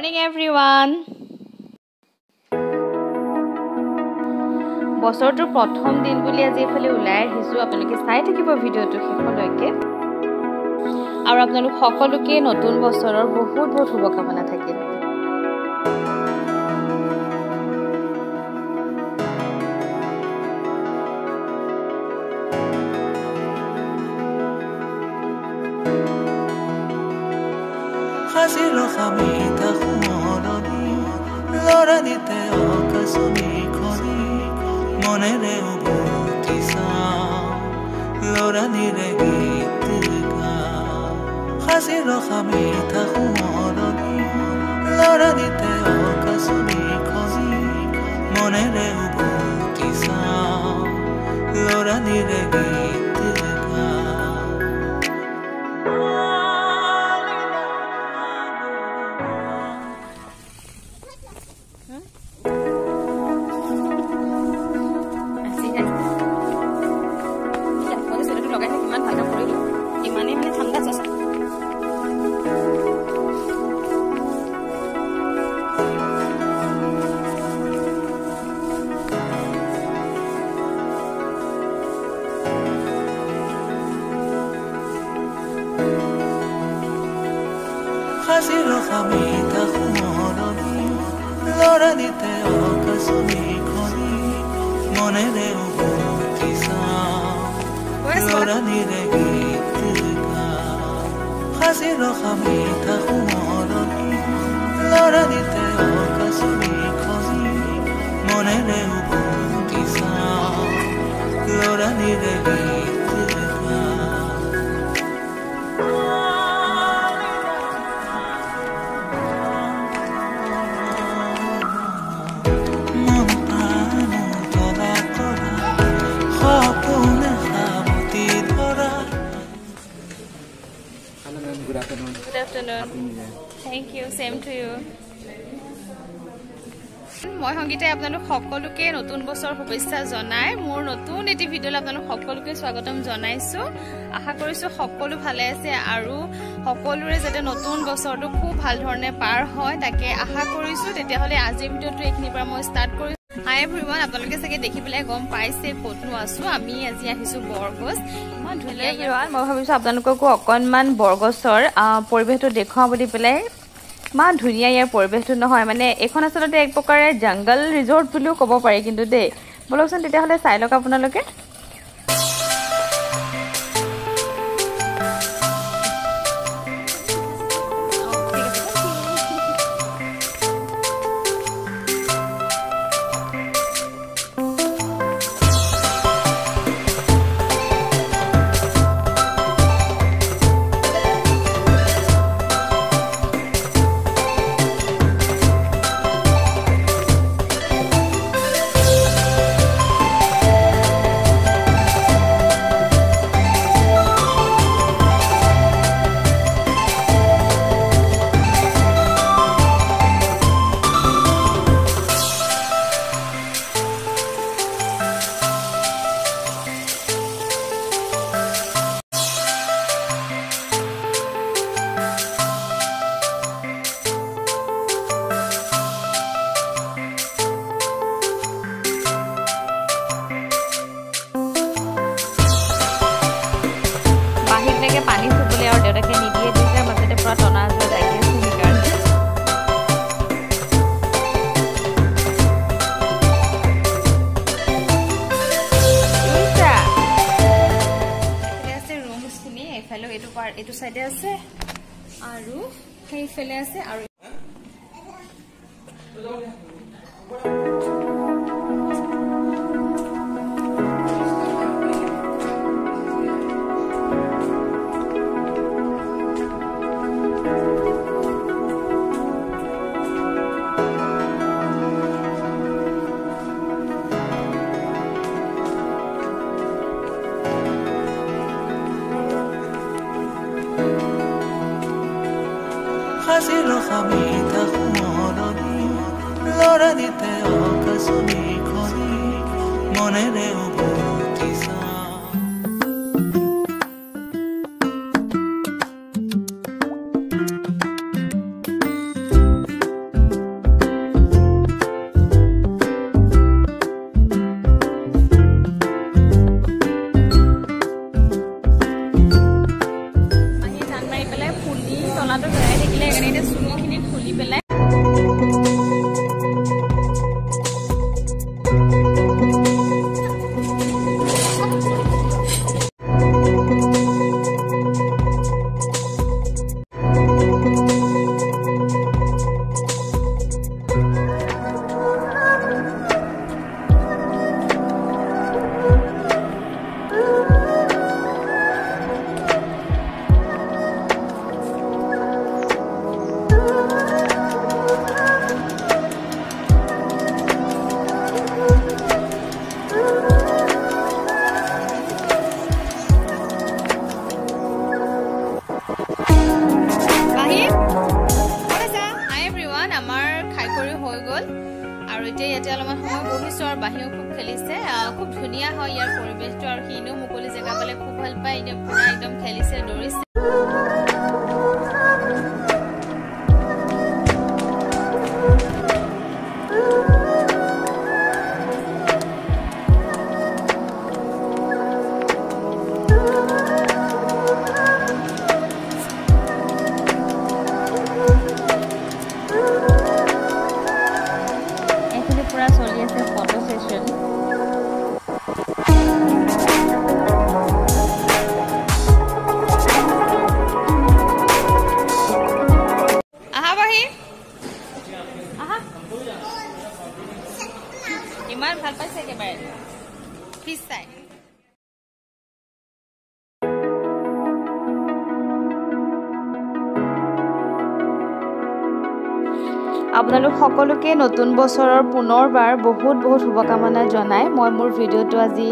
morning everyone. বছৰটোৰ প্ৰথম দিন বুলি আজি এফালে ওলাই আহিছো আপোনালোকে চাই থাকিব ভিডিওটো শেষলৈকে আৰু আপোনালোক সকলোকে নতুন বছৰৰ বহুত বহুত শুভকামনা থাকিল Hasilo khamita khumoroni loranite okasumi khoni monere ubutisa loranire gitga Hasilo khamita khumoroni loranite okasumi khoni monere ubutisa loranire gitga Hasilo khamita khumoroni loranite okasumi khoni monere ubutisa loranire gitga Hasilo khamita khumoroni loranite okasumi khoni monere ubutisa loranire gitga Good afternoon. Thank you. Same to you. মই সংগীতে আপোনালোক সকলোকে নতুন বছৰ শুভেচ্ছা জনাই মোৰ নতুন এটি ভিডিঅ'লৈ আপোনালোক সকলোকে স্বাগতম জনাইছো আশা কৰিছো সকলো ভালে আছে আৰু সকলোৰে যাতে নতুন বছৰটো খুব ভাল ধৰণে পাৰ হয় তাকে আশা কৰিছো তেতিয়াহলে আজি ভিডিঅ'টো এইখিনিৰ পৰা মই ষ্টাৰ্ট কৰিছো Hi everyone আপোনালোকে চাগে দেখি পেলাই গম পাইছে ক'তনো আছো আমি আজি আহিছো বৰগছ ইমান ধুনীয়া ইয়াৰ মই ভাবিছো আপোনালোককো অকনমান বৰগছৰ পৰিবেশটো দেখুৱা বুলি পেলাই ইমান ধুনীয়া ইয়াৰ পৰিবেশটো নহয় মানে এখন আচলতে এক প্ৰকাৰে জংগল ৰিজৰ্ট বুলিও ক'ব পাৰি কিন্তু দেই বলকচোন তেতিয়াহলে চাই লওক আপোনালোকে পানী ফুবলে আৰু দেউতাকে নিদিয়ে দুইটাৰ মাজতে পুৰা টনা যোৱা লাগি আছে সেইকাৰণে আছে ৰুমছখিনি এইফালে এইটো সাইডে আছে আৰু সেইফালে আছে আৰু Hasilo khamita khumoroni loranite okasumi khoni monere ubutisa বাহিও খুব খেলিছে খুব ধুনিয়া হয় ইয়াৰ পৰিবেশটো আৰু হিনো মুকলি জায়গা পালে খুব ভাল পায় এতিয়া পুৰা একদম খেলিছে দৌৰিছে ইমান ভাল পাইছে একেবাৰে ফিছ চাই আপোনালোক সকলোকে নতুন বছৰৰ পুনৰবাৰ বহুত শুভকামনা জনাই মই মোৰ ভিডিঅ'টো আজি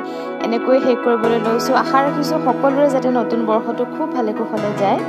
এনেকৈ শেষ কৰিবলৈ লৈছো আশা ৰাখিছো সকলোৰে যাতে নতুন বৰ্ষটো খুব ভালে কুশলে যায়